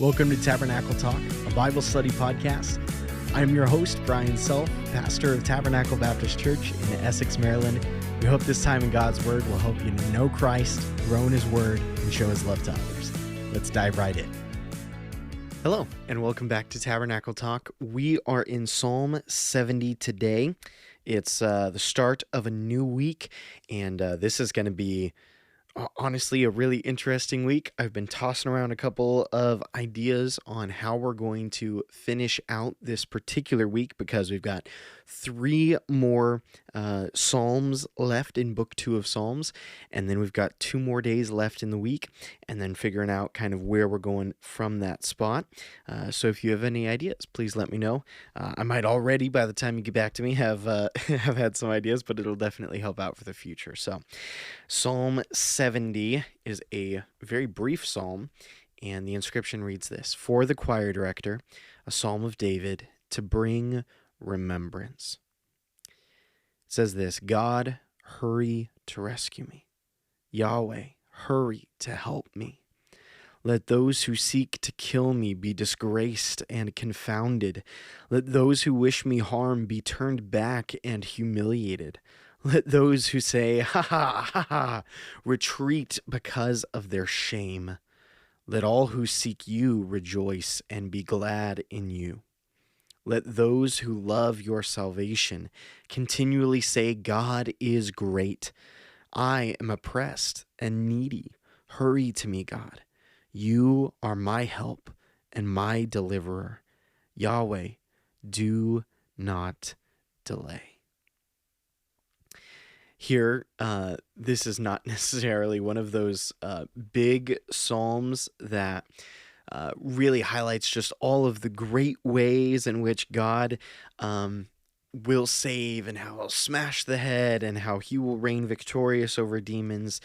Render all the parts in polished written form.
Welcome to Tabernacle Talk, a Bible study podcast. I'm your host, Brian Self, pastor of Tabernacle Baptist Church in Essex, Maryland. We hope this time in God's Word will help you to know Christ, grow in His Word, and show His love to others. Let's dive right in. Hello, and welcome back to Tabernacle Talk. We are in Psalm 70 today. It's the start of a new week, and this is going to be honestly a really interesting week. I've been tossing around a couple of ideas on how we're going to finish out this particular week because we've got 3 more Psalms left in Book 2 of Psalms, and then we've got 2 more days left in the week, and then figuring out kind of where we're going from that spot. So if you have any ideas, please let me know. I might already, by the time you get back to me, have have had some ideas, but it'll definitely help out for the future. So Psalm 70 is a very brief psalm, and the inscription reads this: "For the choir director, a psalm of David, to bring remembrance." It says this: "God, hurry to rescue me. Yahweh, hurry to help me. Let those who seek to kill me be disgraced and confounded. Let those who wish me harm be turned back and humiliated. Let those who say, 'Ha ha, ha ha,' retreat because of their shame. Let all who seek you rejoice and be glad in you. Let those who love your salvation continually say, 'God is great. I am oppressed and needy. Hurry to me, God. You are my help and my deliverer. Yahweh, do not delay." Here, this is not necessarily one of those big psalms that really highlights just all of the great ways in which God will save and how He'll smash the head and how He will reign victorious over demons.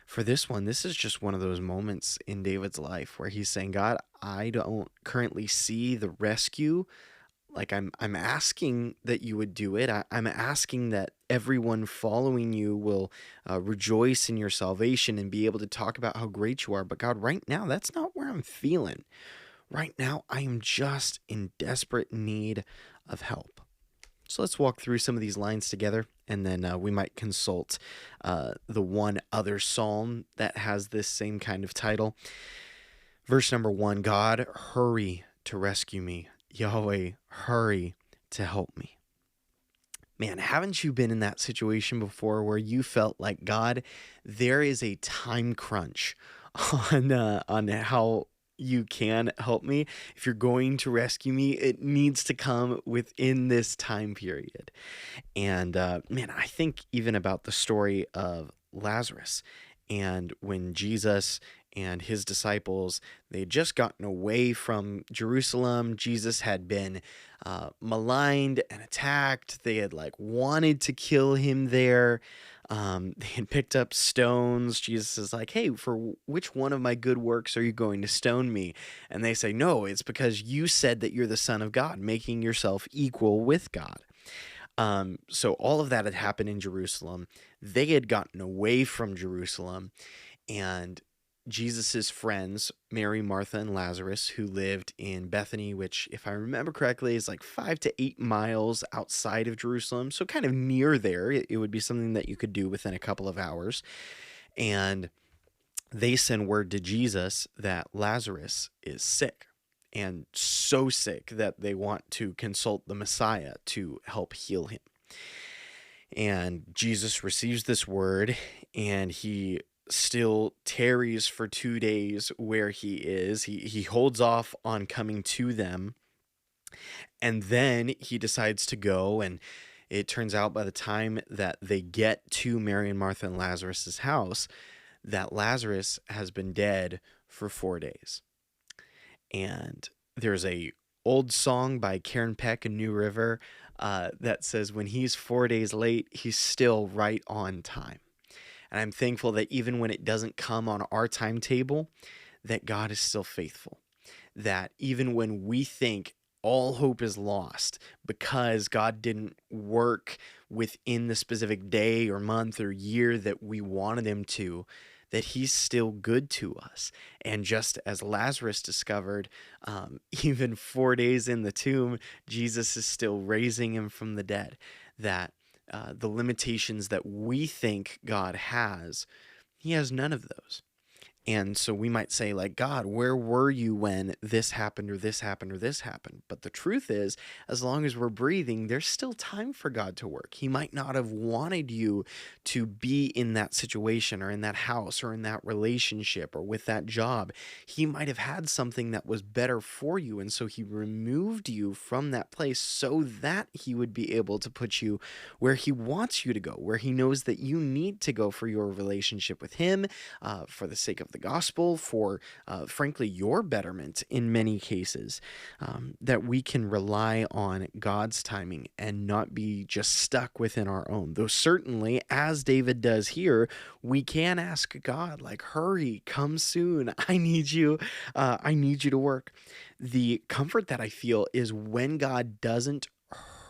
For this one, this is just one of those moments in David's life where he's saying, "God, I don't currently see the rescue. Like I'm asking that you would do it. I'm asking that everyone following you will rejoice in your salvation and be able to talk about how great you are. But God, right now, that's not where I'm feeling. Right now, I am just in desperate need of help." So let's walk through some of these lines together, and then we might consult the one other psalm that has this same kind of title. Verse number 1, "God, hurry to rescue me. Yahweh, hurry to help me." Man, haven't you been in that situation before where you felt like, God, there is a time crunch on how you can help me? If you're going to rescue me, it needs to come within this time period. And man, I think even about the story of Lazarus, and when Jesus and His disciples, they had just gotten away from Jerusalem. Jesus had been maligned and attacked. They had wanted to kill Him there. They had picked up stones. Jesus is like, "Hey, for which one of my good works are you going to stone me?" And they say, "No, it's because you said that you're the Son of God, making yourself equal with God." So all of that had happened in Jerusalem. They had gotten away from Jerusalem, and Jesus's friends, Mary, Martha, and Lazarus, who lived in Bethany, which, if I remember correctly, is 5 to 8 miles outside of Jerusalem, so kind of near there. It would be something that you could do within a couple of hours. And they send word to Jesus that Lazarus is sick, and so sick that they want to consult the Messiah to help heal him. And Jesus receives this word, and He still tarries for 2 days where He is. He holds off on coming to them, and then He decides to go. And it turns out by the time that they get to Mary and Martha and Lazarus's house, that Lazarus has been dead for 4 days. And there's a old song by Karen Peck and New River that says, "When He's 4 days late, He's still right on time." And I'm thankful that even when it doesn't come on our timetable, that God is still faithful. That even when we think all hope is lost because God didn't work within the specific day or month or year that we wanted Him to, that he's still good to us. And just as Lazarus discovered, even 4 days in the tomb, Jesus is still raising him from the dead. That the limitations that we think God has, he has none of those. And so we might say, like, God, where were you when this happened or this happened or this happened? But the truth is, as long as we're breathing, there's still time for God to work. He might not have wanted you to be in that situation or in that house or in that relationship or with that job. He might have had something that was better for you. And so he removed you from that place so that he would be able to put you where he wants you to go, where he knows that you need to go for your relationship with him, for the sake of the gospel, for frankly your betterment in many cases, that we can rely on God's timing and not be just stuck within our own. Though certainly, as David does here, we can ask God, like, hurry, come soon, I need you to work. The comfort that I feel is when God doesn't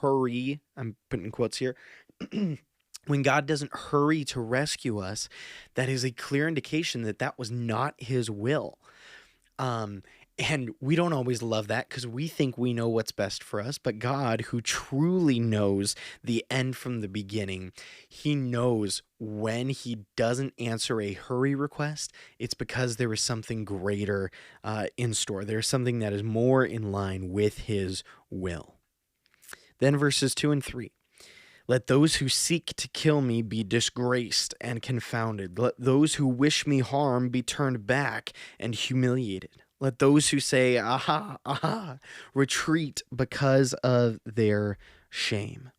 hurry, I'm putting quotes here, when God doesn't hurry to rescue us, that is a clear indication that that was not his will. And we don't always love that because we think we know what's best for us. But God, who truly knows the end from the beginning, he knows when he doesn't answer a hurry request, it's because there is something greater in store. There's something that is more in line with his will. Then verses 2 and 3. Let those who seek to kill me be disgraced and confounded. Let those who wish me harm be turned back and humiliated. Let those who say, aha, aha, retreat because of their shame.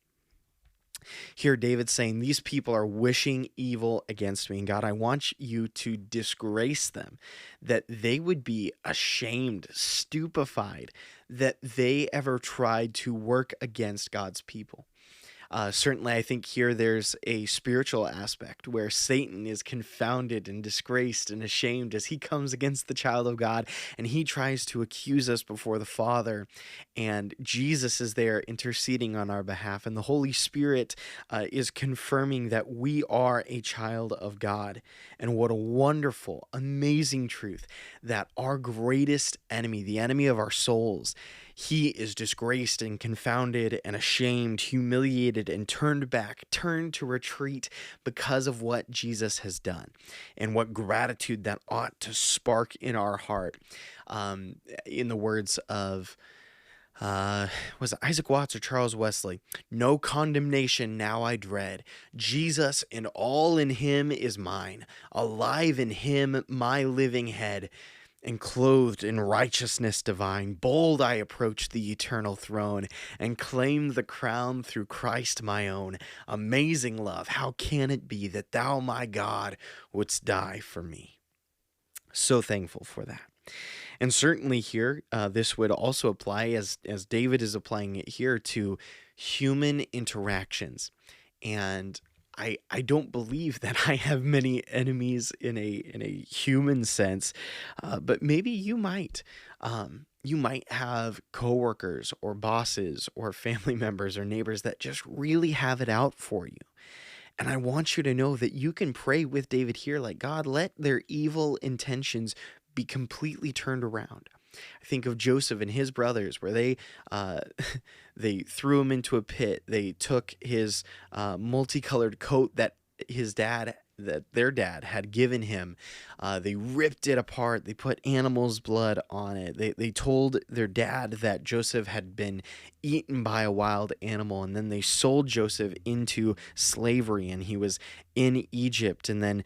Here, David's saying, these people are wishing evil against me. And God, I want you to disgrace them, that they would be ashamed, stupefied, that they ever tried to work against God's people. Certainly, I think here there's a spiritual aspect where Satan is confounded and disgraced and ashamed as he comes against the child of God and he tries to accuse us before the Father. And Jesus is there interceding on our behalf. And the Holy Spirit is confirming that we are a child of God. And what a wonderful, amazing truth that our greatest enemy, the enemy of our souls, he is disgraced and confounded and ashamed, humiliated, and turned back, turned to retreat because of what Jesus has done. And what gratitude that ought to spark in our heart. In the words of, was it Isaac Watts or Charles Wesley? No condemnation now I dread. Jesus and all in him is mine. Alive in him my living head. And clothed in righteousness divine, bold I approach the eternal throne and claim the crown through Christ my own. Amazing love, how can it be that thou, my God, wouldst die for me? So thankful for that. And certainly here, this would also apply, as David is applying it here, to human interactions. And I don't believe that I have many enemies in a human sense, but maybe you might. You might have coworkers or bosses or family members or neighbors that just really have it out for you. And I want you to know that you can pray with David here, like, God, let their evil intentions be completely turned around. I think of Joseph and his brothers, where they threw him into a pit. They took his multicolored coat that their dad had given him. They ripped it apart. They put animal's blood on it. They told their dad that Joseph had been eaten by a wild animal, and then they sold Joseph into slavery, and he was in Egypt. And then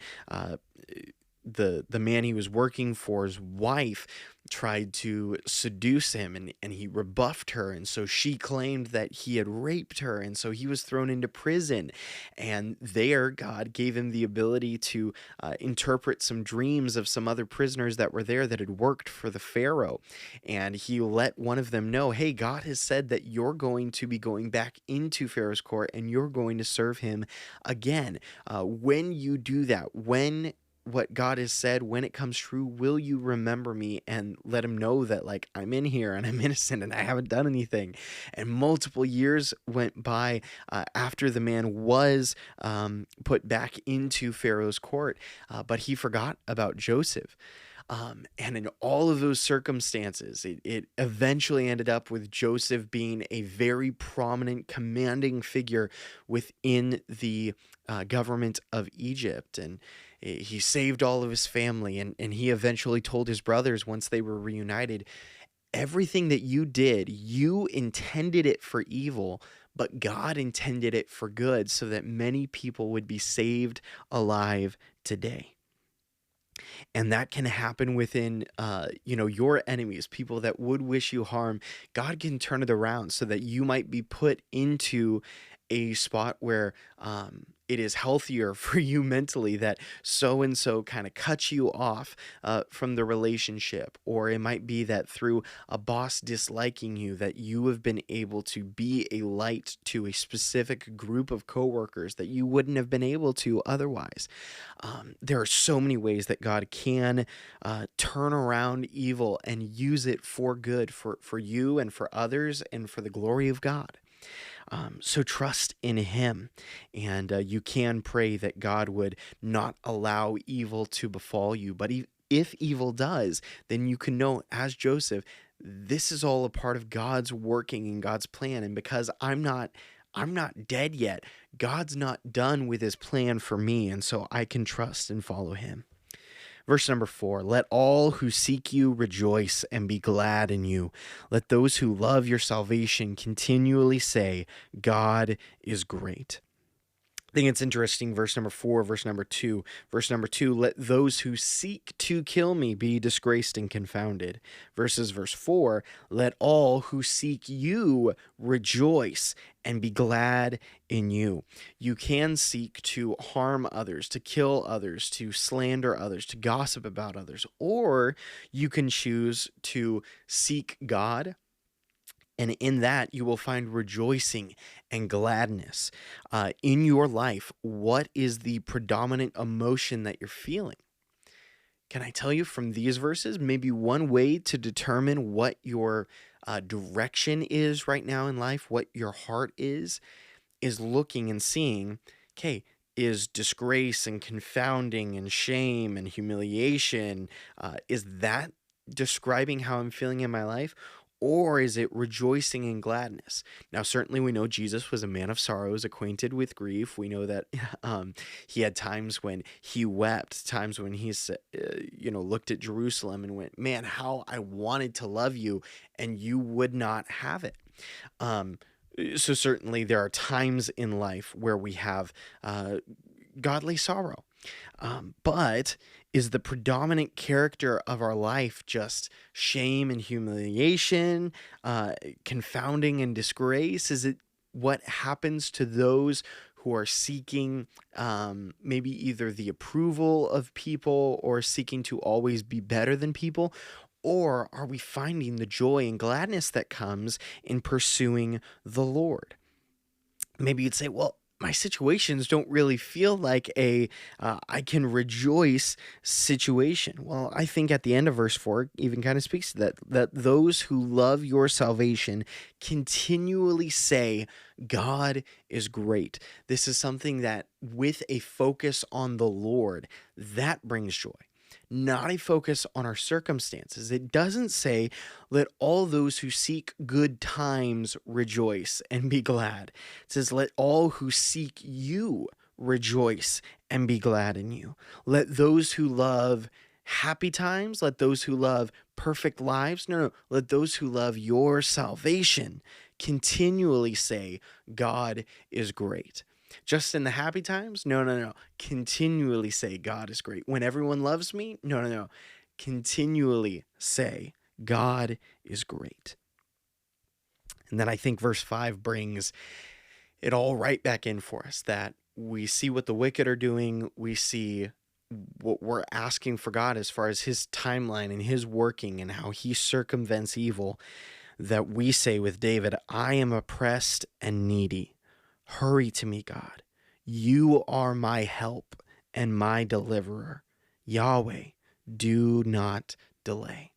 the man he was working for's wife tried to seduce him, and he rebuffed her, and so she claimed that he had raped her, and so he was thrown into prison. And there God gave him the ability to interpret some dreams of some other prisoners that were there that had worked for the Pharaoh, and he let one of them know, hey, God has said that you're going to be going back into Pharaoh's court and you're going to serve him again. When you do that, when what God has said, when it comes true, will you remember me? And let him know that, like, I'm in here and I'm innocent and I haven't done anything. And multiple years went by after the man was put back into Pharaoh's court, but he forgot about Joseph. And in all of those circumstances, it eventually ended up with Joseph being a very prominent, commanding figure within the government of Egypt. And he saved all of his family. And he eventually told his brothers, once they were reunited, everything that you did, you intended it for evil, but God intended it for good, so that many people would be saved alive today. And that can happen within your enemies, people that would wish you harm. God can turn it around so that you might be put into a spot where it is healthier for you mentally, that so and so kind of cuts you off from the relationship. Or it might be that through a boss disliking you, that you have been able to be a light to a specific group of coworkers that you wouldn't have been able to otherwise. There are so many ways that God can turn around evil and use it for good, for you and for others and for the glory of God. So trust in him, and you can pray that God would not allow evil to befall you. But if evil does, then you can know, as Joseph, this is all a part of God's working and God's plan. And because I'm not dead yet, God's not done with his plan for me, and so I can trust and follow him. Verse number 4, let all who seek you rejoice and be glad in you. Let those who love your salvation continually say, God is great. I think it's interesting, verse number 4, verse number 2. Verse number 2, let those who seek to kill me be disgraced and confounded. Verse 4, let all who seek you rejoice and be glad in you. You can seek to harm others, to kill others, to slander others, to gossip about others, or you can choose to seek God. And in that, you will find rejoicing and gladness in your life. What is the predominant emotion that you're feeling? Can I tell you from these verses, maybe one way to determine what your direction is right now in life, what your heart is looking and seeing, okay, is disgrace and confounding and shame and humiliation, is that describing how I'm feeling in my life? Or is it rejoicing and gladness? Now, certainly we know Jesus was a man of sorrows, acquainted with grief. We know that he had times when he wept, times when he looked at Jerusalem and went, man, how I wanted to love you, and you would not have it. So certainly there are times in life where we have godly sorrow. But is the predominant character of our life just shame and humiliation, confounding and disgrace? Is it what happens to those who are seeking maybe either the approval of people or seeking to always be better than people? Or are we finding the joy and gladness that comes in pursuing the Lord? Maybe you'd say, well, my situations don't really feel like I can rejoice situation. Well, I think at the end of verse 4 even kind of speaks to that those who love your salvation continually say, God is great. This is something that, with a focus on the Lord, that brings joy. Not a focus on our circumstances. It doesn't say, let all those who seek good times rejoice and be glad. It says, let all who seek you rejoice and be glad in you. Let those who love happy times, let those who love perfect lives, no, let those who love your salvation continually say, God is great. Just in the happy times? No. Continually say, God is great. When everyone loves me? No. Continually say, God is great. And then I think verse 5 brings it all right back in for us, that we see what the wicked are doing. We see what we're asking for God as far as his timeline and his working and how he circumvents evil, that we say with David, I am oppressed and needy. Hurry to me, God. You are my help and my deliverer. Yahweh, do not delay.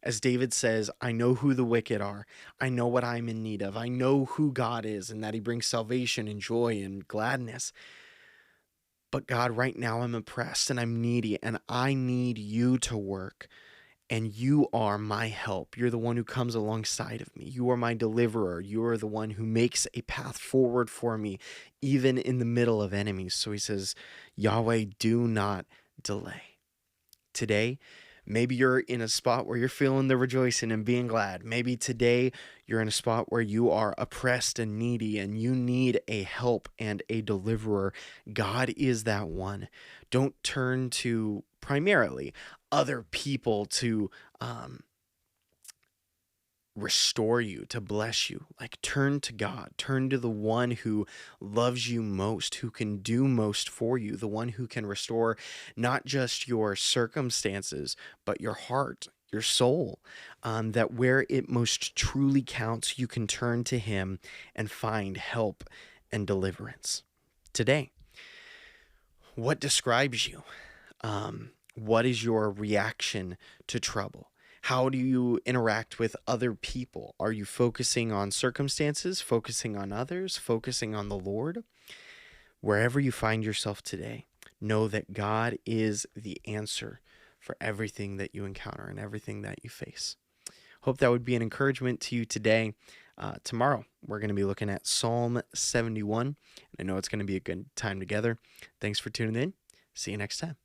As David says, I know who the wicked are. I know what I'm in need of. I know who God is and that he brings salvation and joy and gladness. But God, right now I'm oppressed and I'm needy and I need you to work. And you are my help. You're the one who comes alongside of me. You are my deliverer. You are the one who makes a path forward for me, even in the middle of enemies. So he says, Yahweh, do not delay. Today, maybe you're in a spot where you're feeling the rejoicing and being glad. Maybe today you're in a spot where you are oppressed and needy and you need a help and a deliverer. God is that one. Don't turn to primarily other people to restore you, to bless you. Like, turn to God, turn to the one who loves you most, who can do most for you, the one who can restore not just your circumstances, but your heart, your soul. That where it most truly counts, you can turn to him and find help and deliverance. Today, what describes you? What is your reaction to trouble? How do you interact with other people? Are you focusing on circumstances, focusing on others, focusing on the Lord? Wherever you find yourself today, know that God is the answer for everything that you encounter and everything that you face. Hope that would be an encouragement to you today. Tomorrow, we're going to be looking at Psalm 71. I know it's going to be a good time together. Thanks for tuning in. See you next time.